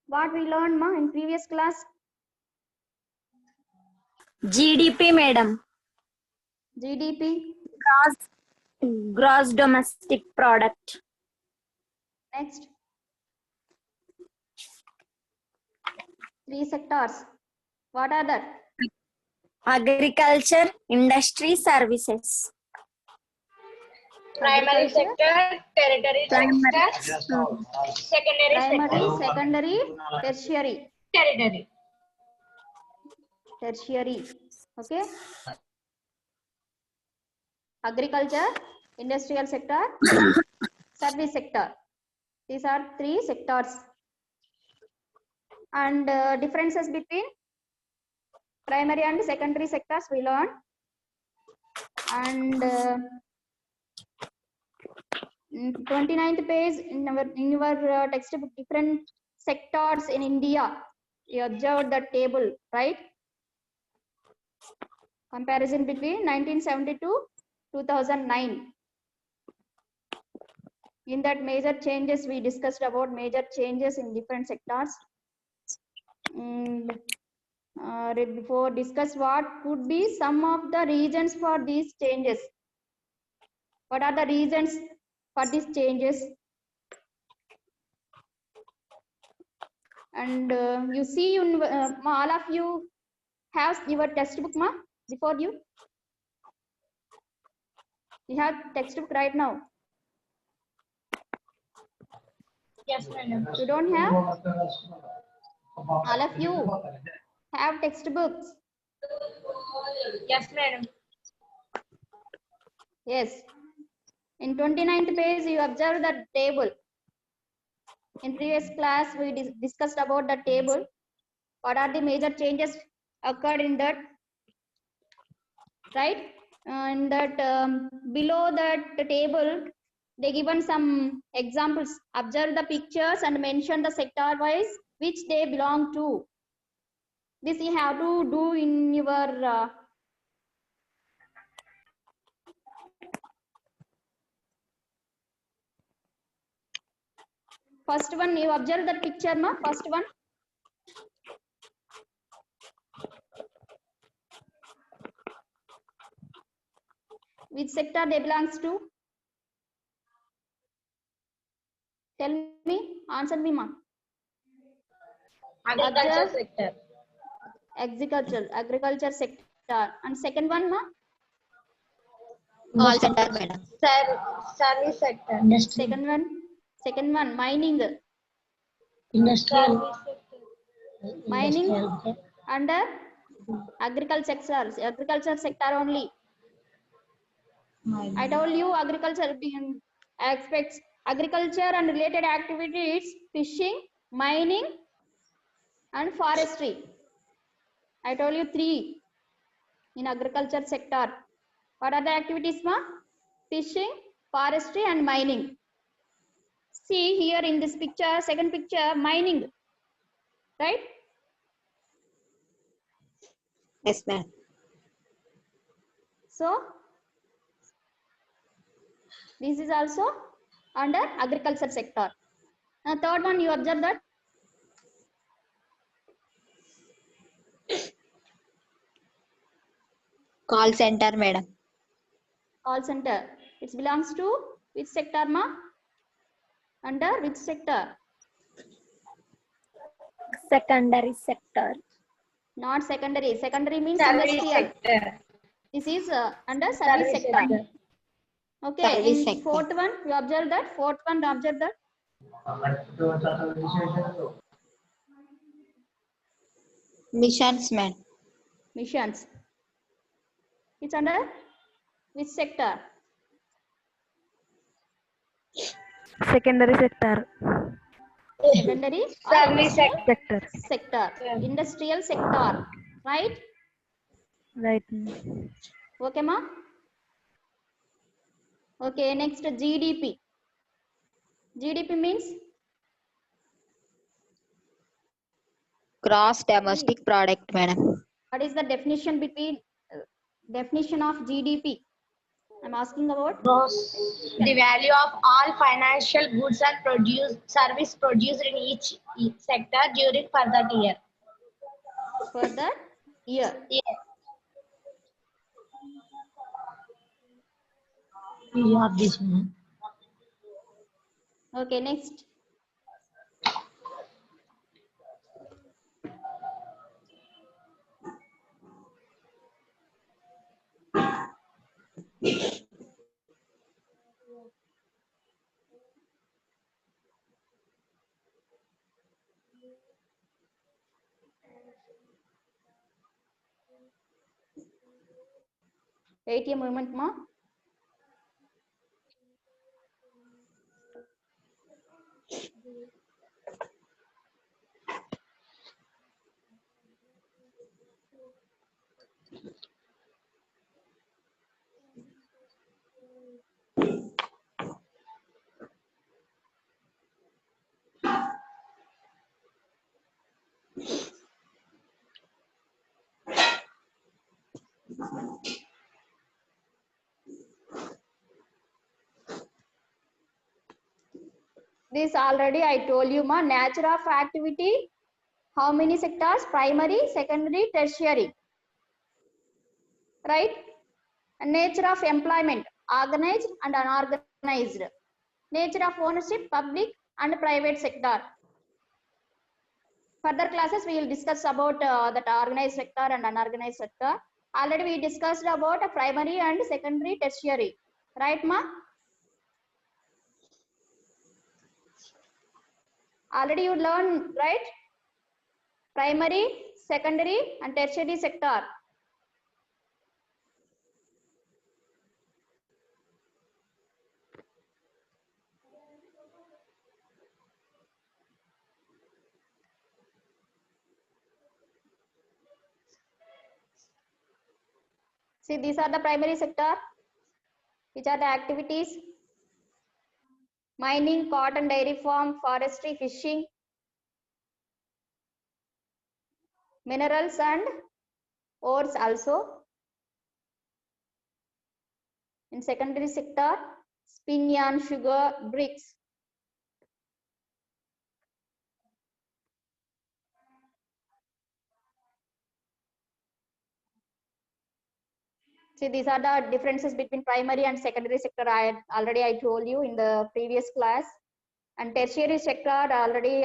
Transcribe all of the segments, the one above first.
What we learned ma in previous class? GDP, madam. GDP. Gross domestic product. Next. 3 sectors. What are that? Agriculture, industry, services. Primary sector, tertiary Primary. sector, secondary Primary, sector, secondary, tertiary. tertiary. Tertiary. Okay. Agriculture, industrial sector, service sector. These are 3 sectors. And differences between primary and secondary sectors we learn. And 29th page in your textbook, different sectors in India. You observed the table, right? Comparison between 1972 to 2009. In that major changes, we discussed about major changes in different sectors. Before discuss what could be some of the reasons for these changes. What are the reasons for these changes? And you see, all of you have your textbook ma before you. You have textbook right now. Yes, madam. You don't have? All of you have textbooks. Yes, madam. Yes. In 29th page, you observe the table. In previous class, we discussed about the table. What are the major changes occurred in that? Right? And that below that table, they given some examples. Observe the pictures and mention the sector wise which they belong to. This you have to do in your first one. You observe that picture, ma. First one. Which sector they belongs to? Tell me. Answer me, ma. Agriculture sector. Agriculture sector. And second one, ma. Call center, madam. Service sector. Second one, mining. Industrial. Mining Industrial. under agriculture sector only. I told you agriculture aspects, agriculture and related activities, fishing, mining, and forestry. I told you 3 in agriculture sector. What are the activities, ma? Fishing, forestry, and mining. See here in this picture, second picture, mining, right? Yes, ma'am. So this is also under agriculture sector. Now third one, you observe that Call center, madam. call center. It belongs to which sector, ma? Under which sector? Secondary sector. Not secondary. Secondary means Service industrial. sector. This is under service sector. Okay. Service In sector. fourth one, you observe that. Fourth one, observe that. Missions, madam. Missions. It's under which sector? Secondary sector. Secondary or Service industrial Sector. sector. Industrial sector. Right? Right. Okay, ma? Okay, next GDP. GDP means Gross domestic product, madam. what is the definition between definition of GDP I'm asking about The value of all financial goods and service produced in each sector during for that year. for the year. Yeah. You have this one. Okay, next. Wait a moment, ma. This already I told you, ma. Nature of activity. How many sectors? Primary, secondary, tertiary. Right? And nature of employment. Organized and unorganized. Nature of ownership, public and private sector. Further classes we will discuss about that organized sector and unorganized sector. Already we discussed about primary and secondary, tertiary. Right, ma? Already you learned, right? Primary, secondary and tertiary sector. See, these are the primary sector. Which are the activities? Mining, cotton, dairy farm, forestry, fishing, minerals and ores also. In secondary sector, spin yarn, sugar, bricks. See, these are the differences between primary and secondary sector. I told you in the previous class. And tertiary sector already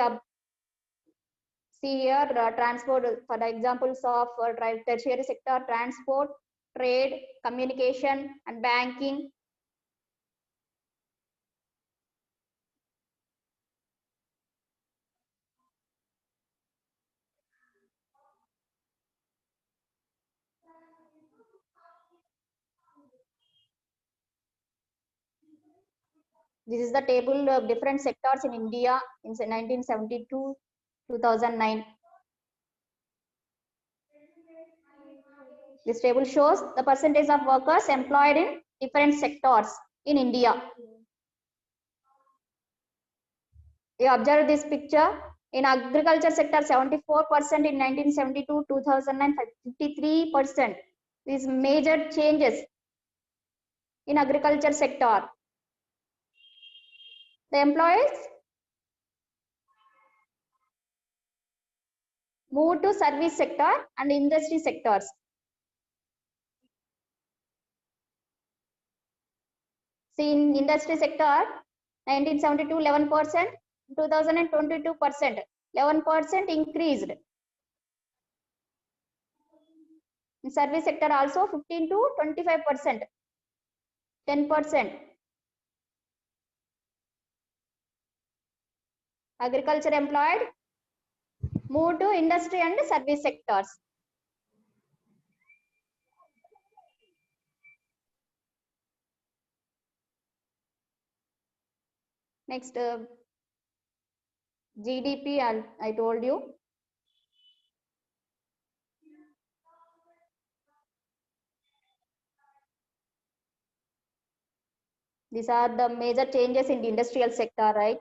see here transport for the examples of tertiary sector: transport, trade, communication, and banking. This is the table of different sectors in India in 1972, 2009. This table shows the percentage of workers employed in different sectors in India. You observe this picture. In agriculture sector, 74% in 1972, 2009, 53%. These major changes in agriculture sector. The employees move to service sector and industry sectors. See, in industry sector, 1972, 11%, 2022, 11% increased. In service sector also 15 to 25%, 10%. Agriculture employed move to industry and service sectors. Next, GDP, I told you. These are the major changes in the industrial sector, right?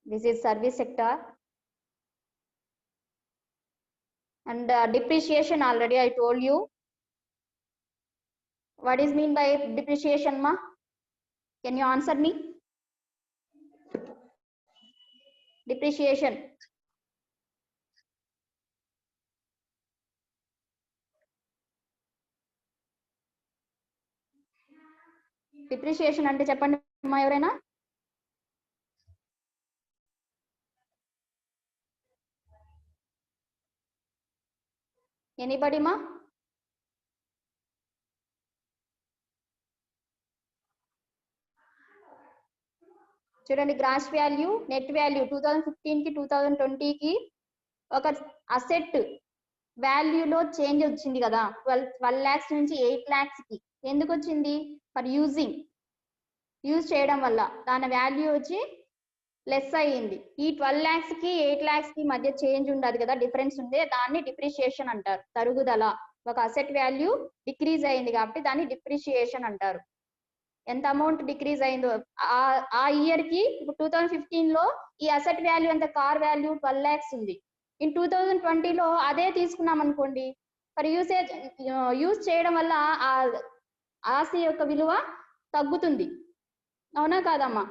This is service sector. And depreciation already I told you. What is mean by depreciation, ma? Can you answer me? Depreciation. Depreciation అంటే చెప్పండి అమ్మా ఎవరైనా. Anybody, ma? చూడండి, gross value, net value 2015 కి 2020 కి ఒక asset వాల్యూలో change వచ్చింది కదా, 12 lakhs నుంచి 8 lakhs కి. ఎందుకు వచ్చింది? ఫర్ యూజ్ చేయడం వల్ల దాని వాల్యూ వచ్చి లెస్ అయ్యింది. ఈ 12 lakhs కి 8 lakhs కి మధ్య చేంజ్ ఉండదు కదా, డిఫరెన్స్ ఉందే, దాన్ని డిప్రిషియేషన్ అంటారు. తరుగుదల, ఒక అసెట్ వాల్యూ డిక్రీజ్ అయింది కాబట్టి దాన్ని డిప్రిషియేషన్ అంటారు. ఎంత అమౌంట్ డిక్రీజ్ అయిందో ఆ ఇయర్ కి, ఇప్పుడు 2015 లో ఈ అసెట్ వాల్యూ ఎంత, కార్ వాల్యూ 12 lakhs ఉంది. ఇన్ 2020 లో అదే తీసుకున్నాం అనుకోండి, ఫర్ యూజ్ చేయడం వల్ల ఆ ఆస్తి యొక్క విలువ తగ్గుతుంది. అవునా కాదమ్మా?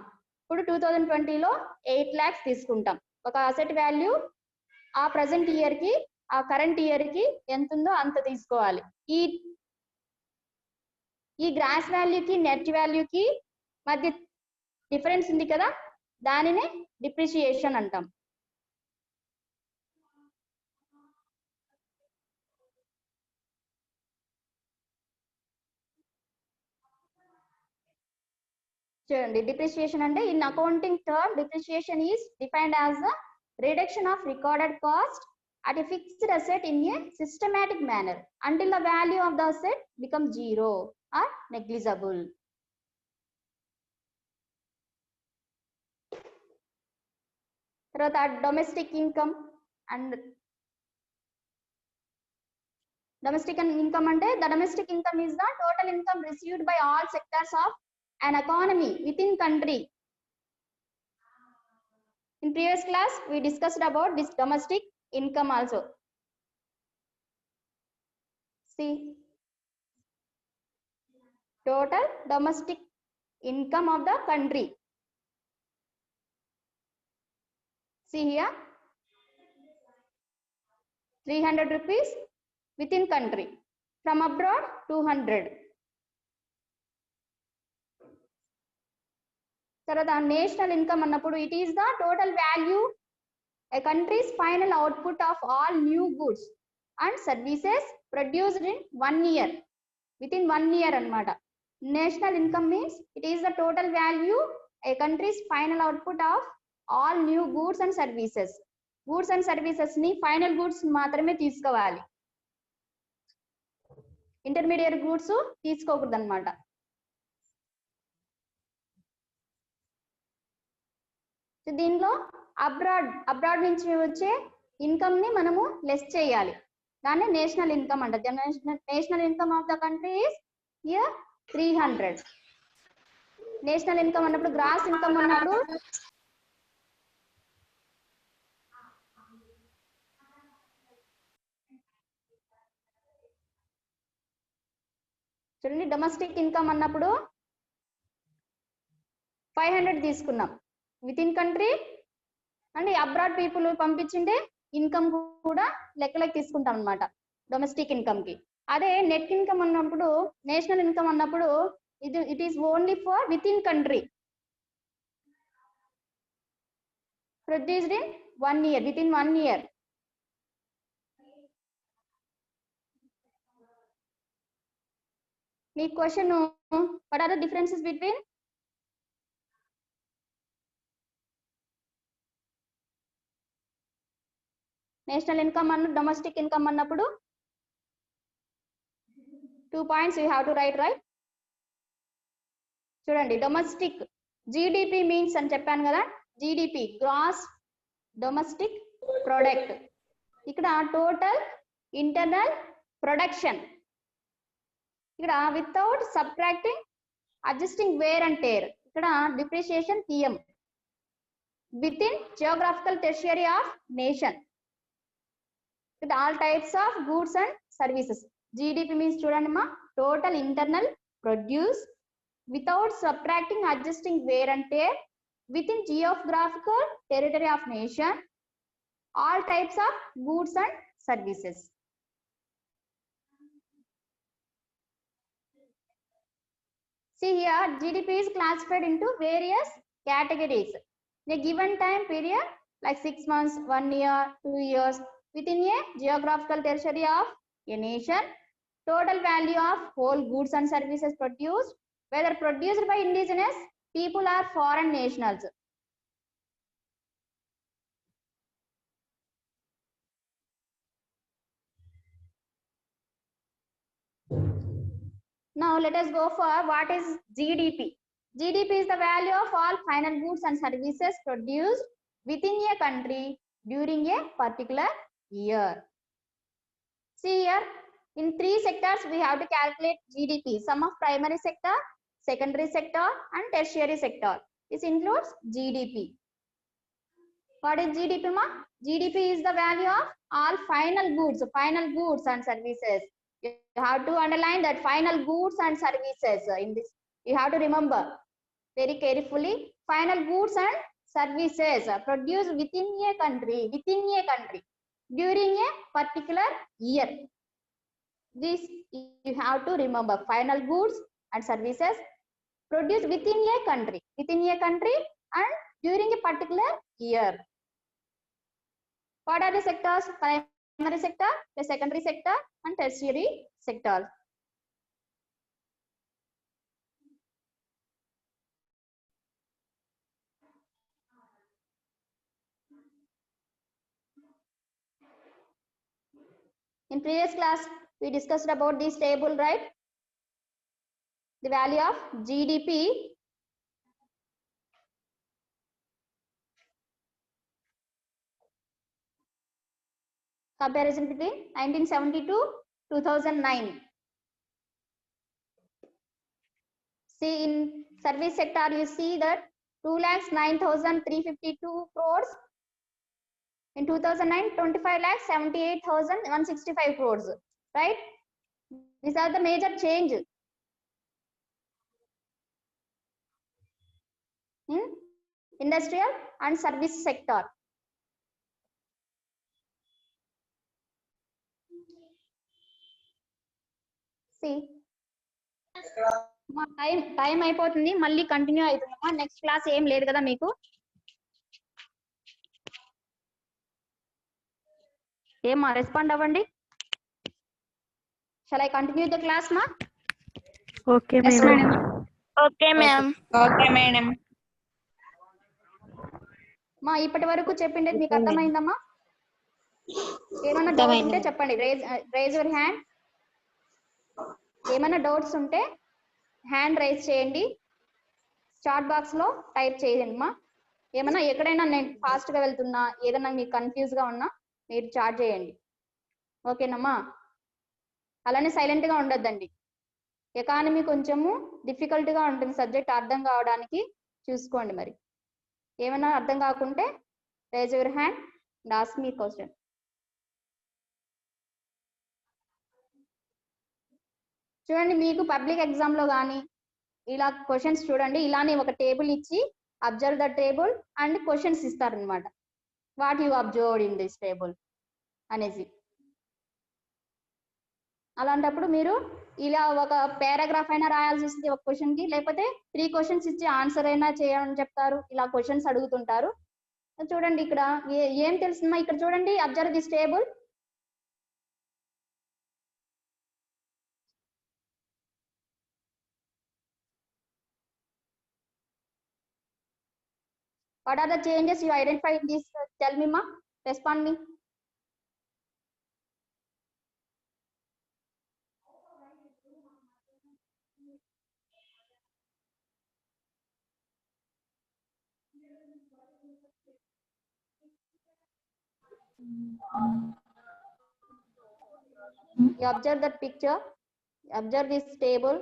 ఇప్పుడు 2020 లో 8 lakhs తీసుకుంటాం. ఒక అసెట్ వాల్యూ ఆ ప్రజెంట్ ఇయర్ కి, ఆ కరెంట్ ఇయర్ కి ఎంత ఉందో అంత తీసుకోవాలి. ఈ గ్రాస్ వాల్యూకి నెట్ వాల్యూకి మధ్య డిఫరెన్స్ ఉంది కదా, దానినే డిప్రిషియేషన్ అంటాం. చూడండి, డిప్రిషియేషన్ అంటే in accounting term depreciation is defined as the reduction of recorded cost at a fixed asset in a systematic manner until the value of the asset becomes zero or negligible. తర్వాత domestic income and domestic income అంటే the domestic income is the total income received by all sectors of an economy within country. In previous class we discussed about this domestic income also. See, total domestic income of the country. See here, 300 rupees within country, from abroad 200. తర్వాత national income అన్నప్పుడు it is the total value a country's final output of all new goods and services produced in 1 year, within 1 year anamata. National income means it is the total value a country's final output of all new goods and services. Goods and services ni final goods మాత్రమే తీసుకోవాలి, intermediate goods తీసుకోకూడదు అనమాట. దీనిలో abroad నుంచి వచ్చే income ని మనము less చేయాలి, దాన్ని నేషనల్ ఇన్కమ్ అంటారు. National income of the country is here 300. National income అన్నప్పుడు గ్రాస్ ఇన్కమ్ అన్నప్పుడు చూడండి, డొమెస్టిక్ ఇన్కమ్ అన్నప్పుడు 500 తీసుకున్నాం within country, and abroad people పంపించిండే ఇన్కమ్ కూడా లెక్కలకి తీసుకుంటాం అనమాట డొమెస్టిక్ ఇన్కమ్ కి. అదే నెట్ ఇన్కమ్ అన్నప్పుడు, నేషనల్ ఇన్కమ్ అన్నప్పుడు it is only for within country, produced in 1 year, within 1 year. మీ question, what are the differences between national income అన్న డొమెస్టిక్ ఇన్కమ్ అన్నప్పుడు 2 points you have to write, right? చూడండి, domestic GDP means అని చెప్పాను కదా, GDP gross domestic product. ఇక్కడ total internal production, ఇక్కడ without subtracting adjusting wear and tear, ఇక్కడ depreciation తీయం. Within geographical territory of nation, with all types of goods and services. GDP means చూడండి total internal produce without subtracting adjusting wear and tear within geographical territory of nation, all types of goods and services. See here, GDP is classified into various categories. In a given time period, like 6 months, 1 year, 2 years, within a geographical territory of a nation, total value of whole goods and services produced, whether produced by indigenous people or foreign nationals. Now let us go for what is GDP. GDP is the value of all final goods and services produced within a country during a particular year. See here, in 3 sectors we have to calculate GDP. Sum of primary sector, secondary sector and tertiary sector. This includes GDP. What is GDP ma? GDP is the value of all final goods and services. You have to underline that final goods and services in this. You have to remember very carefully. Final goods and services produced within a country during a particular year. This you have to remember. Final goods and services produced within a country and during a particular year. What are the sectors? Primary sector, the secondary sector and tertiary sector. In previous class, we discussed about this table, right? The value of GDP. Comparison between 1970 to 2009. See, in service sector, you see that 2,09,352 crores. In 2009, 25,78,165 crores, right? These are the major change in industrial and service sector. See, time అయిపోతుంది, మళ్ళీ continue అవుతుందమ్మా. Next class ఏం లేదు కదా మీకు? ఏమా respond అవ్వండి. Shall I continue the class, ma? Okay, madam. Okay, ma'am. Okay, madam. మా ఇప్పటి వరకు చెప్పిండేది మీకు అర్థమైందమ్మా? ఏమైనా డౌట్ ఉంటే చెప్పండి. Raise your hand. ఏమైనా డౌట్స్ ఉంటే హ్యాండ్ రైజ్ చేయండి. చాట్ బాక్స్ లో టైప్ చేయండి మా. ఏమైనా ఎక్కడైనా నేను ఫాస్ట్ గా వెళ్తున్నా, ఏదైనా మీకు కన్ఫ్యూజ్ గా ఉన్నా మీరు చాట్ చేయండి. ఓకేనమ్మా? అలానే సైలెంట్ గా ఉండొద్దండి. ఎకానమీ కొంచెము డిఫికల్ట్ గా ఉంటుంది, సబ్జెక్ట్ అర్థం కావడానికి చూసుకోండి. మరి ఏమైనా అర్థం కాకుంటే raise your hand and ask me question. చూడండి, మీకు పబ్లిక్ ఎగ్జామ్ లో కానీ ఇలా క్వశ్చన్స్ చూడండి, ఇలానే ఒక టేబుల్ ఇచ్చి observe the table and questions ఇస్తారనమాట. What you observed in this table అనేసి. అలాంటప్పుడు మీరు ఇలా ఒక పారాగ్రాఫ్ అయినా రాయాల్సి వస్తుంది ఒక క్వశ్చన్ కి, లేకపోతే 3 క్వశ్చన్స్ ఇచ్చి ఆన్సర్ అయినా చేయమని చెప్తారు. ఇలా క్వశ్చన్స్ అడుగుతుంటారు. చూడండి ఇక్కడ ఏం తెలుస్తుందా? ఇక్కడ చూడండి, observe this table. What are the changes you identified in this? Tell me, ma. Respond me. You observe that picture. Observe this table.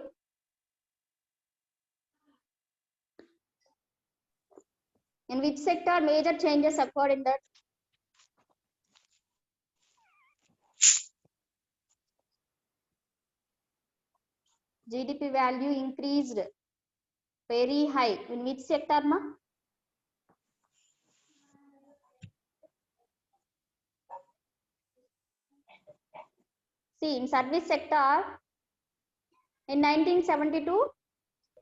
In which sector major changes occurred in that? GDP value increased very high. In which sector, ma? See, in service sector, in 1972,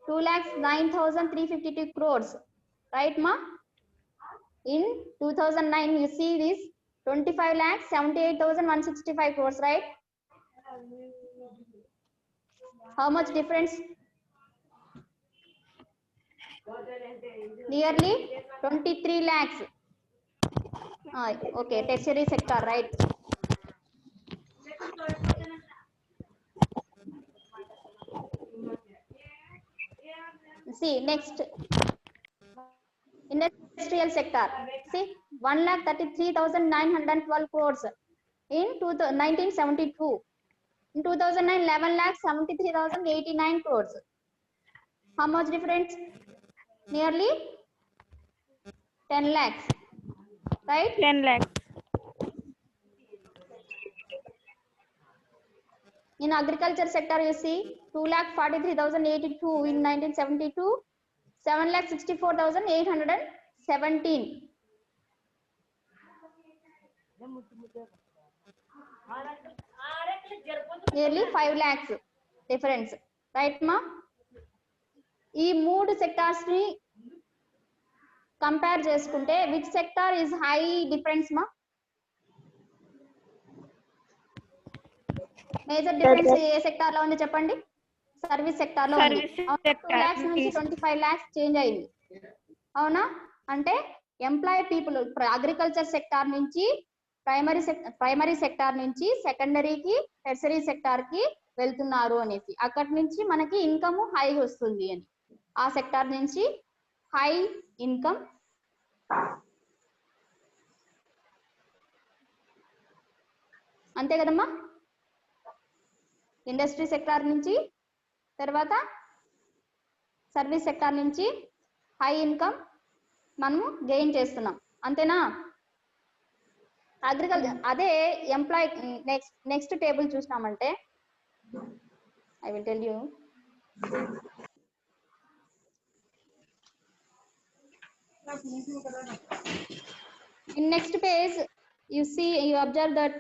2,09,352 crores, right, ma? In 2009, you see this 25,78,165 crores, right? How much difference? Nearly 23 lakhs. Okay, tertiary sector, right? See, next, industrial sector. See, 1,33,912 crores in 1972. In 2009, 11,73,089 crores. How much difference? Nearly 10 lakhs, right? 10 lakhs. In agriculture sector, you see 2,43,082 in 1972, 7,64,817. Nearly 5 lakhs difference, right, ma? ఈ మూడు sectors ని compare చేసుకుంటే which sector is high difference మా? Major difference ఏ sector లో ఉంది చెప్పండి? Service sector లో ఉంది. 2 lakhs నుంచి 25 lakhs చేంజ్ అయింది, అవునా? అంటే ఎంప్లాయ్ పీపుల్ అగ్రికల్చర్ సెక్టార్ నుంచి ప్రైమరీ సెక్టార్ నుంచి సెకండరీకి టెర్సరీ సెక్టార్ కి వెళ్తున్నారు అనేసి, అక్కడి నుంచి మనకి ఇన్కమ్ హై వస్తుంది అని, ఆ సెక్టార్ నుంచి హై ఇన్కమ్ అంతే కదమ్మా? ఇండస్ట్రీ సెక్టార్ నుంచి తర్వాత సర్వీస్ సెక్టార్ నుంచి హై ఇన్కమ్ మనము గెయిన్ చేస్తున్నాం, అంతేనా? అగ్రికల్చర్ అదే ఎంప్లాయ్ నెక్స్ట్ టేబుల్ చూసినామంటే I will tell you. In next page, you observe that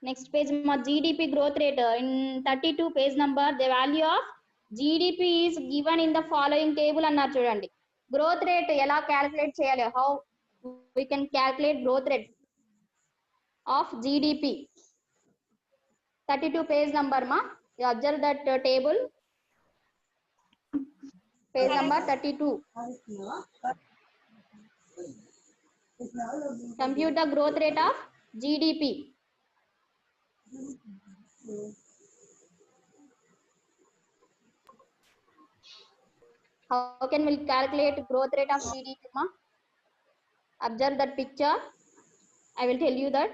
next page GDP growth rate in 32 page number, the value of GDP is given in the following table అన్నారు చూడండి. Growth rate ఎలా calculate చేయాలి, how we can calculate growth rate of GDP. 32 page number ma, you observe that table, page number 32. Compute the growth rate of GDP. How can we calculate growth rate of GDP, ma? Observe that picture. I will tell you that.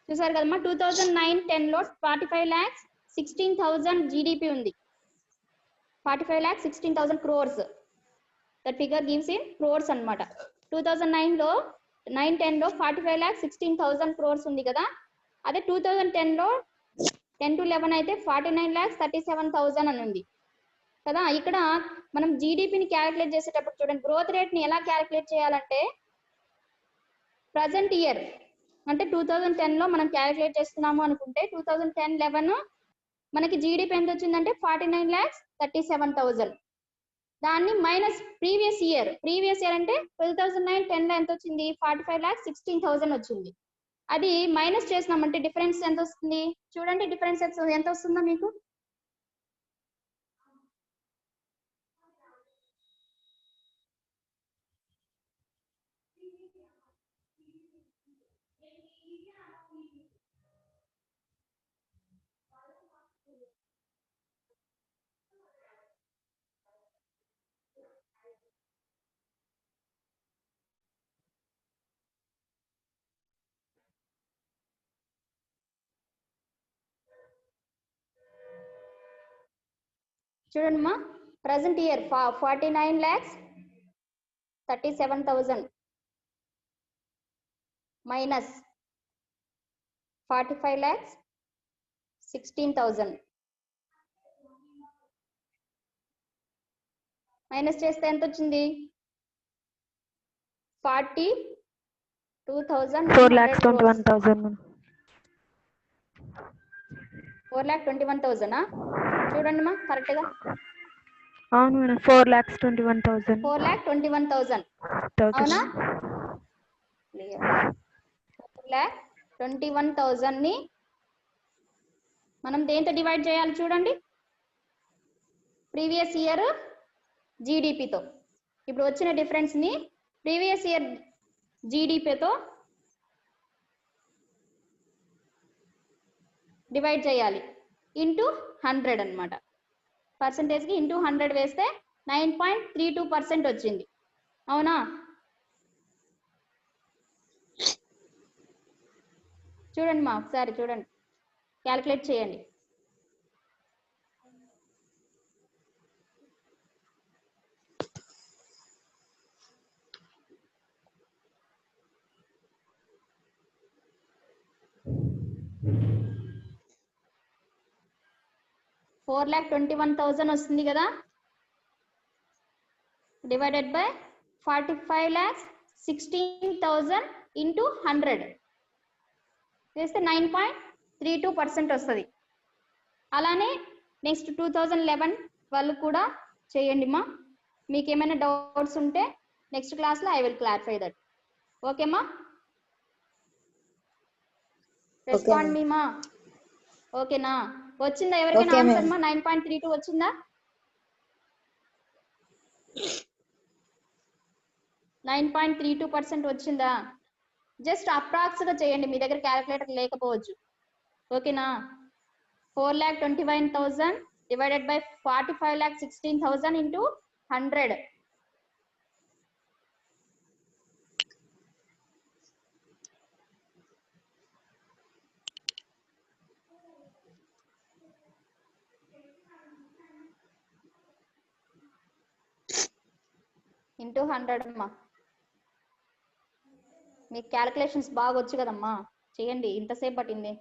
చూసారు కదమ్మా, 2009-10 లో 45,16,000 GDP ఉంది. 45,16,000 crores. That figure gives in crores అన్నమాట. 2009 లో 9-10 లో 45,16,000 crores ఉంది కదా, అదే 2010 లో 10-11 అయితే 49,37,000 అని ఉంది కదా. ఇక్కడ మనం జీడిపిని క్యాలిక్యులేట్ చేసేటప్పుడు చూడండి, గ్రోత్ రేట్ ని ఎలా క్యాలిక్యులేట్ చేయాలంటే ప్రజెంట్ ఇయర్ అంటే 2010 లో మనం క్యాలిక్యులేట్ చేస్తున్నాము అనుకుంటే 2010-11 మనకి జీడిపి ఎంత వచ్చిందంటే 49,37,000. దాన్ని మైనస్ ప్రీవియస్ ఇయర్ అంటే 2009-10 లో ఎంత వచ్చింది, 45,16,000 వచ్చింది. అది మైనస్ చేసినామంటే డిఫరెన్స్ ఎంత వస్తుంది చూడండి, డిఫరెన్స్ ఎంత వస్తుందో మీకు. చూడండి మా, present year 49 lakhs 37,000 minus 45 lakhs 16,000 minus చేస్తే ఎంత వచ్చింది? 42,100 4,21,000. 4,21,000 చూడండి మా కరెక్ట్ గా. అవును మేడం, 4,21,000. 4,21,000 అవునా? 4,21,000 ని మనం దేంతో డివైడ్ చేయాలి చూడండి, ప్రీవియస్ ఇయర్ జీడిపితో. ఇప్పుడు వచ్చిన డిఫరెన్స్ ని ప్రీవియస్ ఇయర్ జీడిపితో డివైడ్ చేయాలి ఇంటూ 100 అనమాట. పర్సంటేజ్కి ఇంటూ 100 వేస్తే 9.32% వచ్చింది. అవునా? చూడండి మా ఒకసారి చూడండి, క్యాలిక్యులేట్ చేయండి. $4,21,000 వస్తుంది కదా, డివైడెడ్ బై 45,16,000 ఇంటూ 100 వేస్తే 9.32% వస్తుంది. అలానే నెక్స్ట్ 2011 వాళ్ళు కూడా చేయండి మా. మీకు ఏమైనా డౌట్స్ ఉంటే నెక్స్ట్ క్లాస్లో ఐ విల్ క్లారిఫై దట్. ఓకేమా? రెస్పాండ్ మీ మా. ఓకేనా? వచ్చిందా ఎవరికైనా ఆన్సర్ మా? 9.32 వచ్చిందా? 9.32% వచ్చిందా? జస్ట్ అప్రాక్స్ గా చేయండి, మీ దగ్గర క్యాలిక్యులేటర్ లేకపోవచ్చు. ఓకేనా? 4,21,000 డివైడెడ్ బై 45,16,000 ఇంటూ 100. ఇంటూ 100 అమ్మా. మీకు క్యాలిక్యులేషన్స్ బాగా వచ్చు కదమ్మా, చేయండి. ఇంతసేపు పట్టింది.